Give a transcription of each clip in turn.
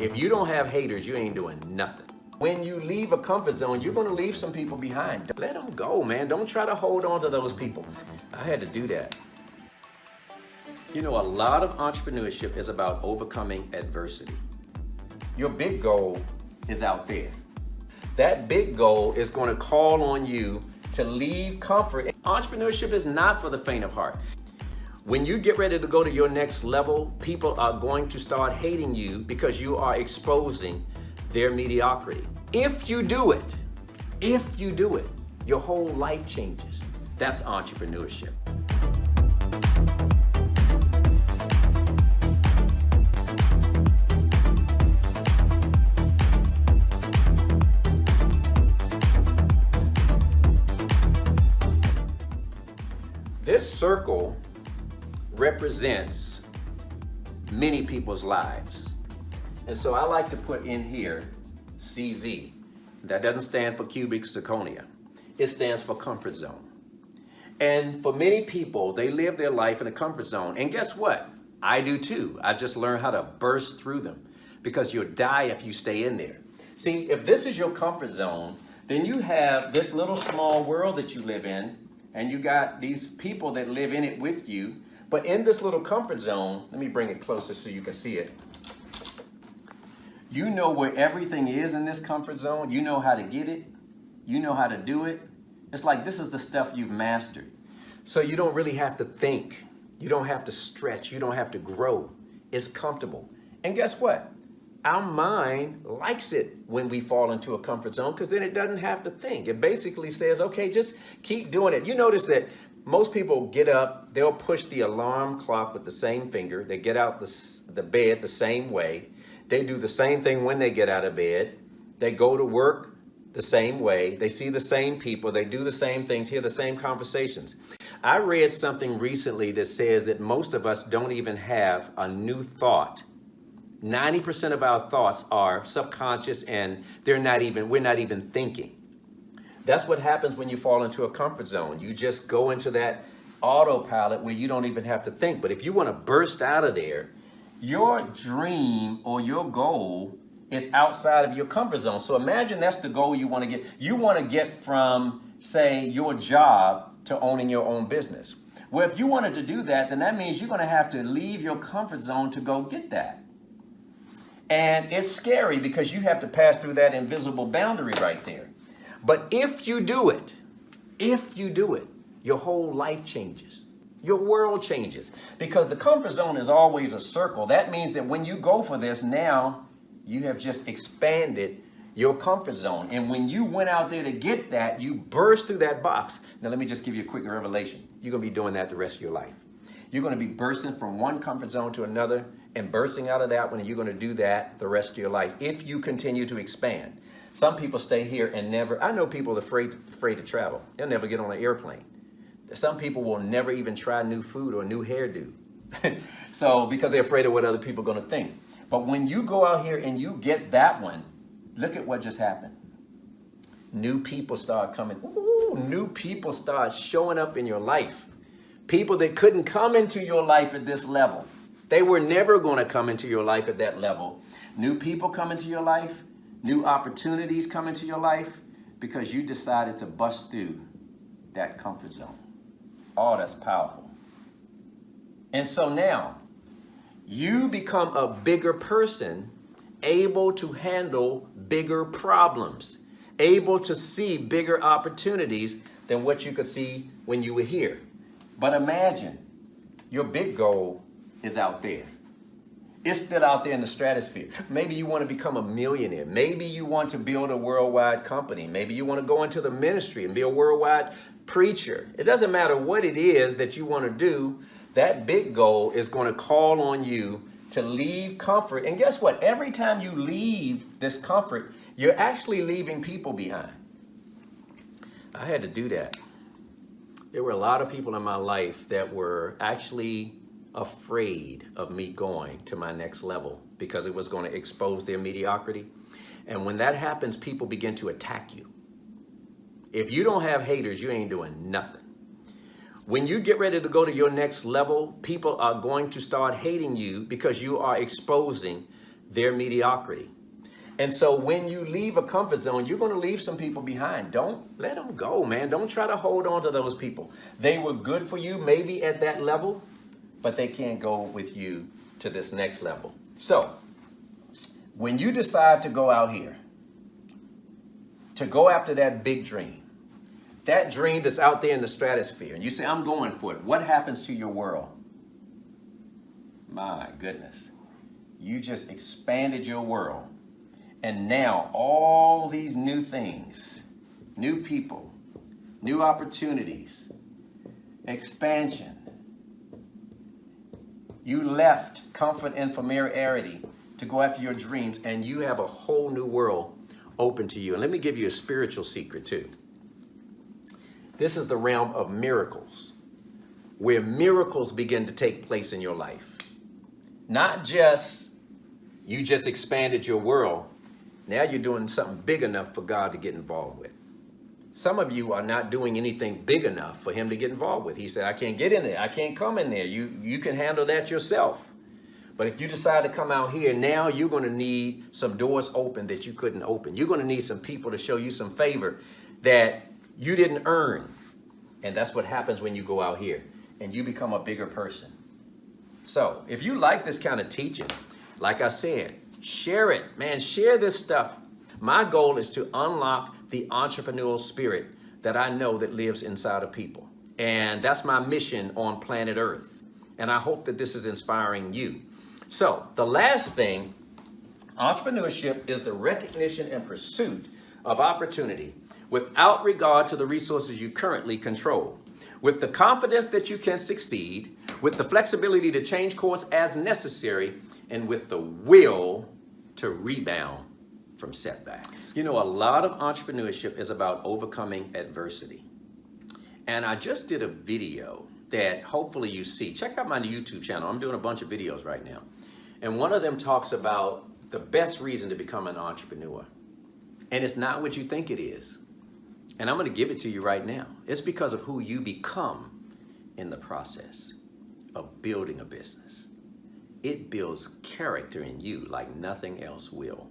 If you don't have haters, you ain't doing nothing. When you leave a comfort zone, you're gonna leave some people behind. Let them go, man. Don't try to hold on to those people. I had to do that. You know, a lot of entrepreneurship is about overcoming adversity. Your big goal is out there. That big goal is gonna call on you to leave comfort. Entrepreneurship is not for the faint of heart. When you get ready to go to your next level, people are going to start hating you because you are exposing their mediocrity. If you do it, your whole life changes. That's entrepreneurship. This circle represents many people's lives. And so I like to put in here CZ. That doesn't stand for cubic zirconia. It stands for comfort zone. And for many people, they live their life in a comfort zone. And guess what? I do too. I just learned how to burst through them because you'll die if you stay in there. See, if this is your comfort zone, then you have this little small world that you live in, and you got these people that live in it with you. But in this little comfort zone, let me bring it closer so you can see it. You know where everything is in this comfort zone. You know how to get it. You know how to do it. It's like this is the stuff you've mastered. So you don't really have to think. You don't have to stretch. You don't have to grow. It's comfortable. And guess what? Our mind likes it when we fall into a comfort zone because then it doesn't have to think. It basically says, okay, just keep doing it. You notice that most people get up, they'll push the alarm clock with the same finger. They get out the bed the same way. They do the same thing when they get out of bed. They go to work the same way. They see the same people. They do the same things, hear the same conversations. I read something recently that says that most of us don't even have a new thought. 90% of our thoughts are subconscious and we're not even thinking. That's what happens when you fall into a comfort zone. You just go into that autopilot where you don't even have to think. But if you want to burst out of there, your dream or your goal is outside of your comfort zone. So imagine that's the goal you want to get. You want to get from, say, your job to owning your own business. Well, if you wanted to do that, then that means you're going to have to leave your comfort zone to go get that. And it's scary because you have to pass through that invisible boundary right there. But if you do it, your whole life changes. Your world changes. Because the comfort zone is always a circle. That means that when you go for this, now you have just expanded your comfort zone. And when you went out there to get that, you burst through that box. Now let me just give you a quick revelation. You're going to be doing that the rest of your life. You're going to be bursting from one comfort zone to another and bursting out of that one, and you're going to do that the rest of your life if you continue to expand. Some people stay here and never, I know people are afraid to travel. They'll never get on an airplane. Some people will never even try new food or new hairdo. So, because they're afraid of what other people are going to think. But when you go out here and you get that one, look at what just happened. New people start coming. Ooh, new people start showing up in your life. People that couldn't come into your life at this level. They were never going to come into your life at that level. New people come into your life. New opportunities come into your life because you decided to bust through that comfort zone. Oh, that's powerful. And so now you become a bigger person, able to handle bigger problems, able to see bigger opportunities than what you could see when you were here. But imagine your big goal is out there. It's still out there in the stratosphere. Maybe you want to become a millionaire. Maybe you want to build a worldwide company. Maybe you want to go into the ministry and be a worldwide preacher. It doesn't matter what it is that you want to do. That big goal is going to call on you to leave comfort. And guess what? Every time you leave this comfort, you're actually leaving people behind. I had to do that. There were a lot of people in my life that were actually afraid of me going to my next level because it was going to expose their mediocrity. And when that happens, people begin to attack you. If you don't have haters, you ain't doing nothing. When you get ready to go to your next level, people are going to start hating you because you are exposing their mediocrity. And so when you leave a comfort zone, you're going to leave some people behind. Don't let them go, man. Don't try to hold on to those people. They were good for you maybe at that level, but they can't go with you to this next level. So when you decide to go out here, to go after that big dream, that dream that's out there in the stratosphere, and you say, I'm going for it, what happens to your world? My goodness. You just expanded your world. And now all these new things, new people, new opportunities, expansion. You left comfort and familiarity to go after your dreams, and you have a whole new world open to you. And let me give you a spiritual secret too. This is the realm of miracles, where miracles begin to take place in your life. Not just you just expanded your world. Now you're doing something big enough for God to get involved with. Some of you are not doing anything big enough for him to get involved with. He said, I can't get in there. I can't come in there. You can handle that yourself. But if you decide to come out here, now you're going to need some doors open that you couldn't open. You're going to need some people to show you some favor that you didn't earn. And that's what happens when you go out here and you become a bigger person. So if you like this kind of teaching, like I said, share it, man, share this stuff. My goal is to unlock the entrepreneurial spirit that I know that lives inside of people. And that's my mission on planet Earth. And I hope that this is inspiring you. So the last thing, entrepreneurship is the recognition and pursuit of opportunity without regard to the resources you currently control, with the confidence that you can succeed, with the flexibility to change course as necessary, and with the will to rebound from setbacks. You know, a lot of entrepreneurship is about overcoming adversity. And I just did a video that hopefully you see. Check out my YouTube channel. I'm doing a bunch of videos right now. And one of them talks about the best reason to become an entrepreneur. And it's not what you think it is. And I'm going to give it to you right now. It's because of who you become in the process of building a business. It builds character in you like nothing else will,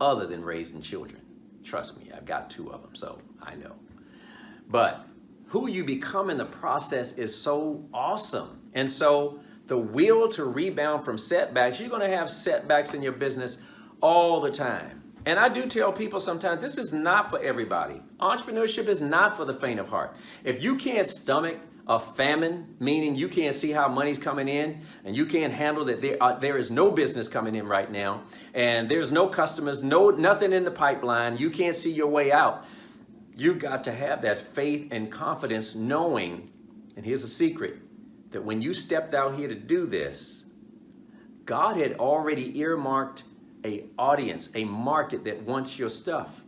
other than raising children. Trust me, I've got 2 of them, so I know. But who you become in the process is so awesome. And so the will to rebound from setbacks, you're going to have setbacks in your business all the time. And I do tell people sometimes, this is not for everybody. Entrepreneurship is not for the faint of heart. If you can't stomach a famine, meaning you can't see how money's coming in, and you can't handle that there is no business coming in right now, and there's no customers, nothing in the pipeline, you can't see your way out. You got to have that faith and confidence knowing, and here's a secret, that when you stepped out here to do this, God had already earmarked an audience, a market that wants your stuff.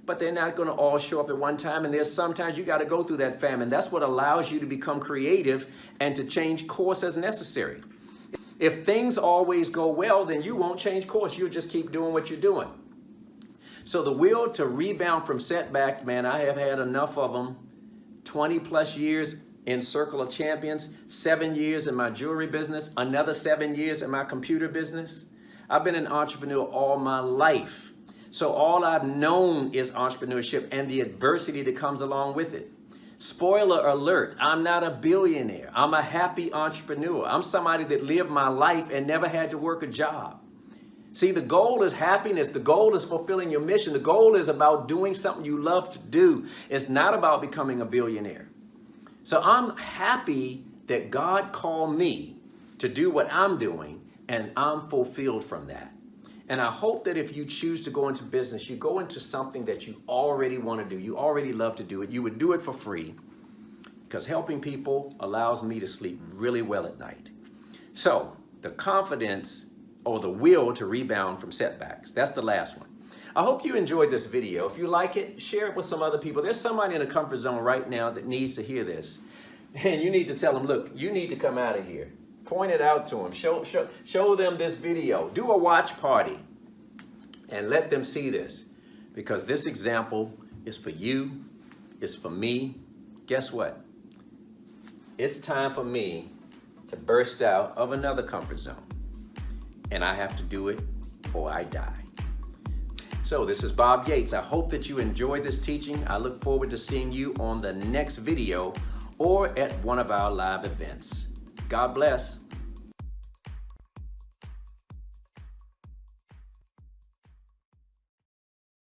But they're not going to all show up at one time, and there's sometimes you got to go through that famine. That's what allows you to become creative and to change course as necessary. If things always go well, then you won't change course. You'll just keep doing what you're doing. So the will to rebound from setbacks, man, I have had enough of them. 20 plus years in Circle of Champions, 7 years in my jewelry business, another 7 years in my computer business. I've been an entrepreneur all my life. So all I've known is entrepreneurship and the adversity that comes along with it. Spoiler alert, I'm not a billionaire. I'm a happy entrepreneur. I'm somebody that lived my life and never had to work a job. See, the goal is happiness. The goal is fulfilling your mission. The goal is about doing something you love to do. It's not about becoming a billionaire. So I'm happy that God called me to do what I'm doing, and I'm fulfilled from that. And I hope that if you choose to go into business, you go into something that you already want to do. You already love to do it. You would do it for free, because helping people allows me to sleep really well at night. So the confidence or the will to rebound from setbacks. That's the last one. I hope you enjoyed this video. If you like it, share it with some other people. There's somebody in a comfort zone right now that needs to hear this. And you need to tell them, look, you need to come out of here. Point it out to them. Show them this video. Do a watch party and let them see this, because this example is for you. It's for me. Guess what? It's time for me to burst out of another comfort zone. And I have to do it or I die. So this is Bob Yates. I hope that you enjoyed this teaching. I look forward to seeing you on the next video or at one of our live events. God bless.